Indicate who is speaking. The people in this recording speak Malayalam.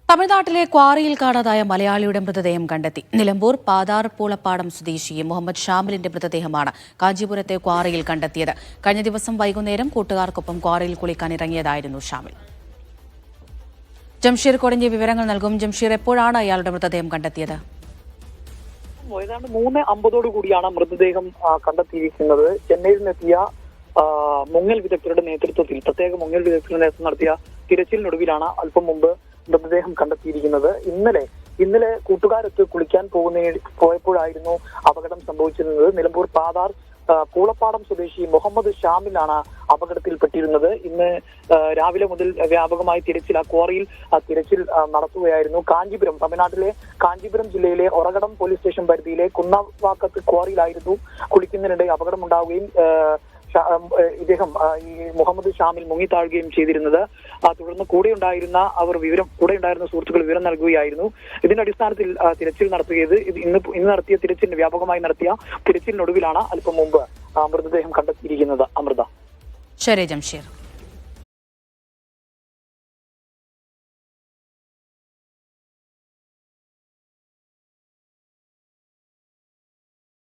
Speaker 1: തമിഴ്നാട്ടിലെ ക്വാറിയിൽ കാണാതായ മലയാളിയുടെ മൃതദേഹം കണ്ടെത്തി. നിലമ്പൂർ പാതാർ പൂളപ്പാടം സ്വദേശി മുഹമ്മദ് ഷാമിലിന്റെ മൃതദേഹമാണ് കാഞ്ചീപുരത്തെ ക്വാറിയിൽ കണ്ടെത്തിയത്. കഴിഞ്ഞ ദിവസം വൈകുന്നേരം കൂട്ടുകാർക്കൊപ്പം ക്വാറിയിൽ കുളിക്കാൻ ഇറങ്ങിയതായിരുന്നു ഷാമിൽ. ജംഷീർ കൊടിഞ്ഞി വിവരങ്ങൾ നൽകും. ജംഷീർ, എപ്പോഴാണ് അയാളുടെ മൃതദേഹം കണ്ടെത്തിയത്?
Speaker 2: ഏതാണ്ട് 3:50 കൂടിയാണ് മൃതദേഹം കണ്ടെത്തിയിരിക്കുന്നത്. ചെന്നൈയിൽ നിന്നെത്തിയ മുങ്ങൽ വിദഗ്ധരുടെ നേതൃത്വത്തിൽ പ്രത്യേക മുങ്ങൽ വിദഗ്ധരുടെ നേതൃത്വം നടത്തിയ തിരച്ചിലിനൊടുവിലാണ് അല്പം മുമ്പ് മൃതദേഹം കണ്ടെത്തിയിരിക്കുന്നത്. ഇന്നലെ കൂട്ടുകാരൊത്ത് കുളിക്കാൻ പോയപ്പോഴായിരുന്നു അപകടം സംഭവിച്ചിരുന്നത്. നിലമ്പൂർ പാതാർ പൂളപ്പാടം സ്വദേശി മുഹമ്മദ് ഷാമിലാണ് അപകടത്തിൽപ്പെട്ടിരുന്നത്. ഇന്ന് രാവിലെ മുതൽ വ്യാപകമായ തിരച്ചിൽ ക്വാറിയിൽ തിരച്ചിൽ നടത്തുകയായിരുന്നു. തമിഴ്നാട്ടിലെ കാഞ്ചീപുരം ജില്ലയിലെ ഒറകടം പോലീസ് സ്റ്റേഷൻ പരിധിയിലെ കുന്നവാക്കത്ത് ക്വാറിയിലായിരുന്നു കുളിക്കുന്നതിനിടെ അപകടമുണ്ടാവുകയും ഇദ്ദേഹം ഈ മുഹമ്മദ് ഷാമിൽ മുങ്ങിത്താഴുകയും ചെയ്തിരുന്നത്. തുടർന്ന് കൂടെയുണ്ടായിരുന്ന സുഹൃത്തുക്കൾ വിവരം നൽകുകയായിരുന്നു. ഇതിന്റെ അടിസ്ഥാനത്തിൽ തിരച്ചിൽ നടത്തുകയത്. ഇന്ന് നടത്തിയ വ്യാപകമായി നടത്തിയ തിരച്ചിലിനൊടുവിലാണ് അല്പം മുമ്പ് മൃതദേഹം കണ്ടെത്തിയിരിക്കുന്നത്. അമൃത.
Speaker 1: ശരി ജംഷീർ.